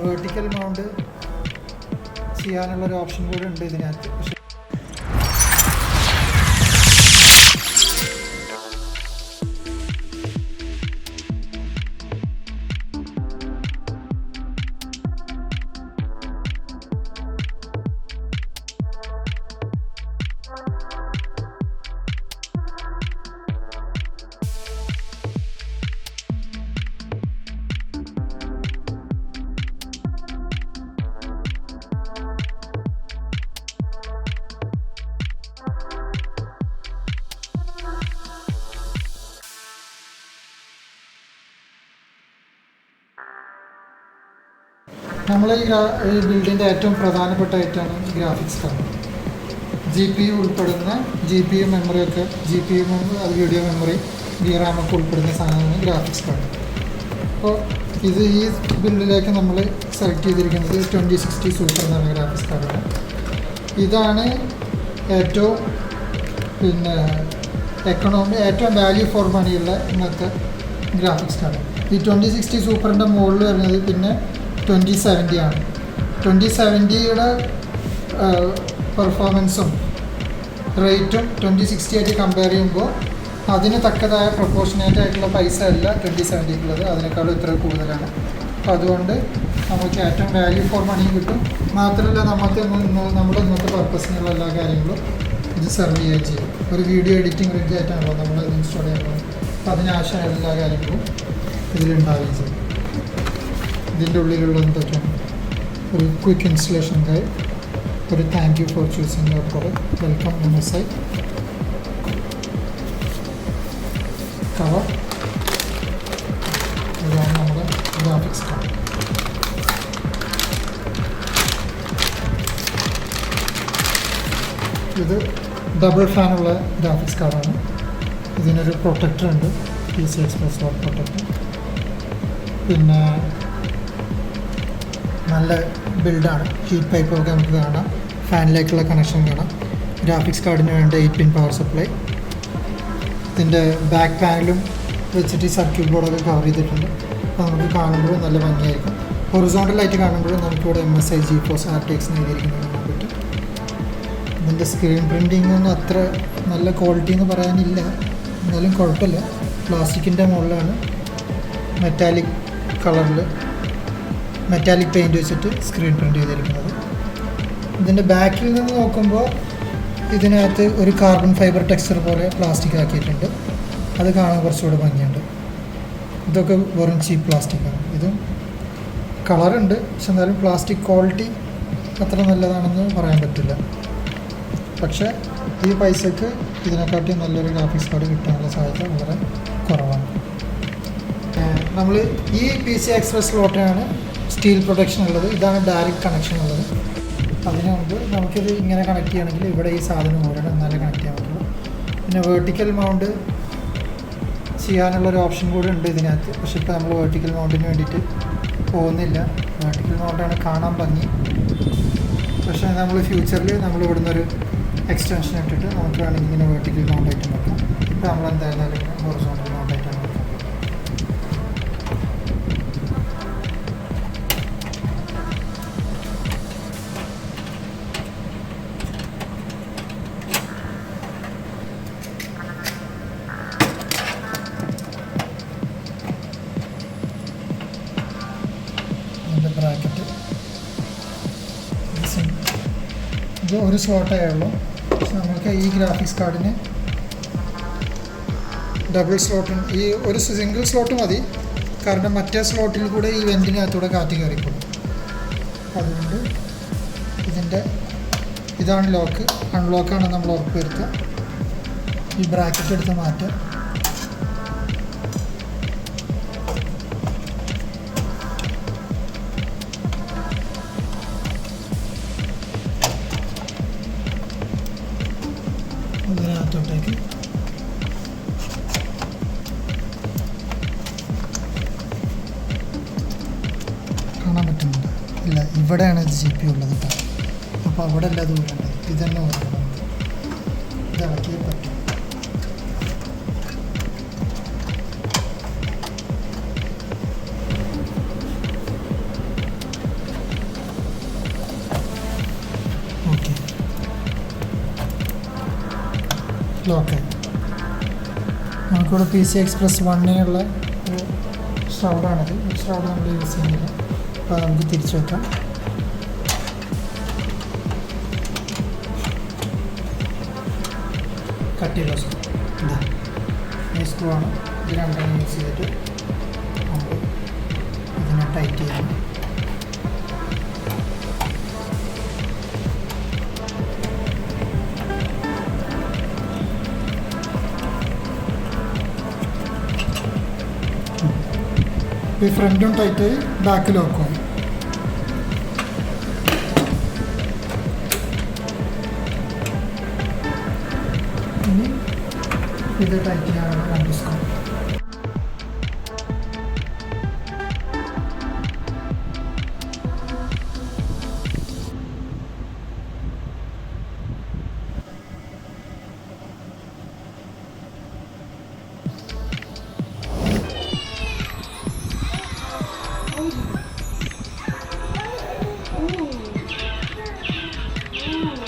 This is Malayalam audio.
വെർട്ടിക്കൽ മൗണ്ട് ചെയ്യാനുള്ളൊരു ഓപ്ഷൻ കൂടെ ഉണ്ട് ഇതിനകത്ത്. പക്ഷേ നമ്മൾ ഈ ബിൽഡിൻ്റെ ഏറ്റവും പ്രധാനപ്പെട്ട ഐറ്റമാണ് ഗ്രാഫിക്സ് കാർഡ്. GPU ഉൾപ്പെടുന്ന GPU മെമ്മറിയൊക്കെ GPU video memory VRAM ഒക്കെ ഉൾപ്പെടുന്ന സാധനമാണ് ഗ്രാഫിക്സ് കാർഡ്. അപ്പോൾ ഇത് ഈ ബിൽഡിലേക്ക് നമ്മൾ സെലക്ട് ചെയ്തിരിക്കുന്നത് 2060 സൂപ്പർ എന്നാണ് ഗ്രാഫിക്സ് കാർഡാണ്. ഇതാണ് ഏറ്റവും ഏറ്റവും വാല്യൂ ഫോർ മണിയുള്ള ഇന്നത്തെ ഗ്രാഫിക്സ് കാർഡ്. ഈ 2060 സൂപ്പറിൻ്റെ മുകളിൽ വരുന്നത് പിന്നെ 2070 ആണ്. 2070യുടെ പെർഫോമൻസും റേറ്റും 2060 ആയിട്ട് കമ്പയർ ചെയ്യുമ്പോൾ അതിന് തക്കതായ പ്രൊപ്പോർഷനേറ്റ് ആയിട്ടുള്ള പൈസ അല്ല 2070ക്കുള്ളത്, അതിനേക്കാളും ഇത്ര കൂടുതലാണ്. അപ്പോൾ അതുകൊണ്ട് നമുക്ക് ഏറ്റവും വാല്യൂ ഫോർ മണിയും കിട്ടും. മാത്രമല്ല നമ്മുടെ ഇന്നത്തെ പർപ്പസിനുള്ള എല്ലാ കാര്യങ്ങളും ഇത് സെർവ് ചെയ്യുകയും ചെയ്യും. ഒരു വീഡിയോ എഡിറ്റിംഗ് റിഗ് ആയിട്ടാണല്ലോ നമ്മൾ ഇൻസ്റ്റാൾ ചെയ്യുന്നത്. അപ്പോൾ അതിനാവശ്യമായ എല്ലാ കാര്യങ്ങളും ഇതിലുണ്ടാവുകയും ചെയ്യും. ഇതിൻ്റെ ഉള്ളിലുള്ള എന്തൊക്കെയാണ് ഒരു ക്വിക്ക് ഇൻസ്റ്റലേഷൻ ഗൈഡ്, ഒരു thank you for choosing your product, welcome MSI cover. ഇതാണ് നമ്മുടെ ഗ്രാഫിക്സ് കാർഡ്. ഇത് ഡബിൾ ഫാനുള്ള ഗ്രാഫിക്സ് കാർഡാണ്. ഇതിനൊരു പ്രൊട്ടക്ടർ ഉണ്ട്, PCI Express ലോഡ് പ്രൊട്ടക്ടർ. പിന്നെ നല്ല ബിൽഡാണ്. ഹീറ്റ് പൈപ്പൊക്കെ നമുക്ക് കാണാം, ഫാനിലേക്കുള്ള കണക്ഷൻ കാണാം. ഗ്രാഫിക്സ് കാർഡിന് വേണ്ട 8-pin പവർ സപ്ലൈ. ഇതിൻ്റെ ബാക്ക് പാനലും വെച്ചിട്ട് ഈ സർക്യൂട്ട് ബോർഡൊക്കെ കവർ ചെയ്തിട്ടുണ്ട്. അപ്പോൾ നമുക്ക് കാണുമ്പോഴും നല്ല ഭംഗിയായിരിക്കും. ഹൊറിസോണ്ടലായിട്ട് കാണുമ്പോഴും നമുക്കിവിടെ MSI GeForce RTX എഴുതിയിരിക്കുന്നത് കാണാൻ പറ്റും. ഇതിൻ്റെ സ്ക്രീൻ പ്രിൻറ്റിങ്ങൊന്നും അത്ര നല്ല ക്വാളിറ്റി എന്ന് പറയാനില്ല, എന്നാലും കുഴപ്പമില്ല. പ്ലാസ്റ്റിക്കിൻ്റെ മുകളിലാണ് മെറ്റാലിക് കളറിൽ മെറ്റാലിക് പെയിൻറ്റ് വെച്ചിട്ട് സ്ക്രീൻ പ്രിൻറ്റ് ചെയ്തിരിക്കുന്നത്. ഇതിൻ്റെ ബാക്കിൽ നിന്ന് നോക്കുമ്പോൾ ഇതിനകത്ത് ഒരു കാർബൺ ഫൈബർ ടെക്സ്ചർ പോലെ പ്ലാസ്റ്റിക് ആക്കിയിട്ടുണ്ട്. അത് കാണാൻ കുറച്ചുകൂടെ ഭംഗിയുണ്ട്. ഇതൊക്കെ വെറും ചീപ്പ് പ്ലാസ്റ്റിക്കാണ്. ഇതും കളറുണ്ട്, പക്ഷെ എന്നാലും പ്ലാസ്റ്റിക് ക്വാളിറ്റി അത്ര നല്ലതാണെന്ന് പറയാൻ പറ്റില്ല. പക്ഷേ ഈ പൈസക്ക് ഇതിനെക്കാട്ടി നല്ലൊരു ഗ്രാഫിക്സ് കാർഡ് കിട്ടാനുള്ള സാധ്യത വളരെ കുറവാണ്. നമ്മൾ ഈ PCI Express സ്ലോട്ടിനാണ് സ്റ്റീൽ പ്രൊട്ടക്ഷൻ ഉള്ളത്. ഇതാണ് ഡയറക്റ്റ് കണക്ഷൻ ഉള്ളത്. അതിന് മുമ്പ് നമുക്കിത് ഇങ്ങനെ കണക്ട് ചെയ്യണമെങ്കിൽ ഇവിടെ ഈ സാധനം മൂലം എന്നാലേ കണക്ട് ചെയ്യാൻ പറ്റുള്ളൂ. പിന്നെ വെർട്ടിക്കൽ മൗണ്ട് ചെയ്യാനുള്ളൊരു ഓപ്ഷൻ കൂടെ ഉണ്ട് ഇതിനകത്ത്. പക്ഷേ ഇപ്പോൾ നമ്മൾ വെർട്ടിക്കൽ മൗണ്ടിന് വേണ്ടിയിട്ട് പോകുന്നില്ല. വെർട്ടിക്കൽ മൗണ്ടാണ് കാണാൻ ഭംഗി. പക്ഷേ നമ്മൾ ഫ്യൂച്ചറിൽ നമ്മൾ ഇവിടുന്ന് ഒരു എക്സ്റ്റൻഷൻ ഇട്ടിട്ട് നമുക്ക് വേണമെങ്കിൽ ഇങ്ങനെ വെർട്ടിക്കൽ മൗണ്ടായിട്ട് നോക്കാം. ഇപ്പോൾ നമ്മൾ എന്തായാലും ഹൊറിസോണ്ടൽ മൗണ്ടായിട്ടാണ് നോക്കാം. ബ്രാക്കറ്റ് ഇത് ഒരു സ്ലോട്ടേ ഉള്ളൂ. പക്ഷെ നമുക്ക് ഈ ഗ്രാഫിക്സ് കാർഡിന് ഡബിൾ സ്ലോട്ട്, ഈ ഒരു സിംഗിൾ സ്ലോട്ട് മതി. കാരണം മറ്റേ സ്ലോട്ടിൽ കൂടെ ഈ വെൻറ്റിനകത്തൂടെ കാറ്റ് കയറിക്കൊള്ളും. അതുകൊണ്ട് ഇതാണ് ലോക്ക്. അൺലോക്കാണ് നമ്മൾ ഉറപ്പ് വരുത്തുക. ഈ ബ്രാക്കറ്റ് എടുത്ത് മാറ്റുക. ഇതിനകത്തോട്ടേക്ക് കാണാൻ പറ്റുന്നുണ്ട്. ഇല്ല, ഇവിടെയാണ് GPU ഉള്ളത് കേട്ടോ. അപ്പോൾ അവിടെ അല്ല ദൂരമുണ്ട്. ഇത് തന്നെ ഓർക്കണം. ഇത് ഇളക്കിയേ പറ്റും. ലോക്കായി. നമുക്കിവിടെ PCI Express 1 ഒരു ഷ്രൗഡാണിത്. ഈ ഷ്രൗഡ് നമ്മൾ യൂസ് ചെയ്യുന്നില്ല. അപ്പോൾ നമുക്ക് തിരിച്ചു വെക്കാം. കട്ടിയുള്ള സ്ക്രൂ ഇതാ, ഈ സ്ക്രൂ ആണ്. ഇത് രണ്ടെണ്ണം യൂസ് ചെയ്തിട്ട് നമ്മൾ ഇതിനെ ടൈറ്റ് ചെയ്യണം. ഈ ഫ്രണ്ടും ടൈറ്റ് ബാക്ക് ലോക്കുമായി. ഇനി ഇത് ടൈറ്റ് ചെയ്യാനുള്ള രണ്ട്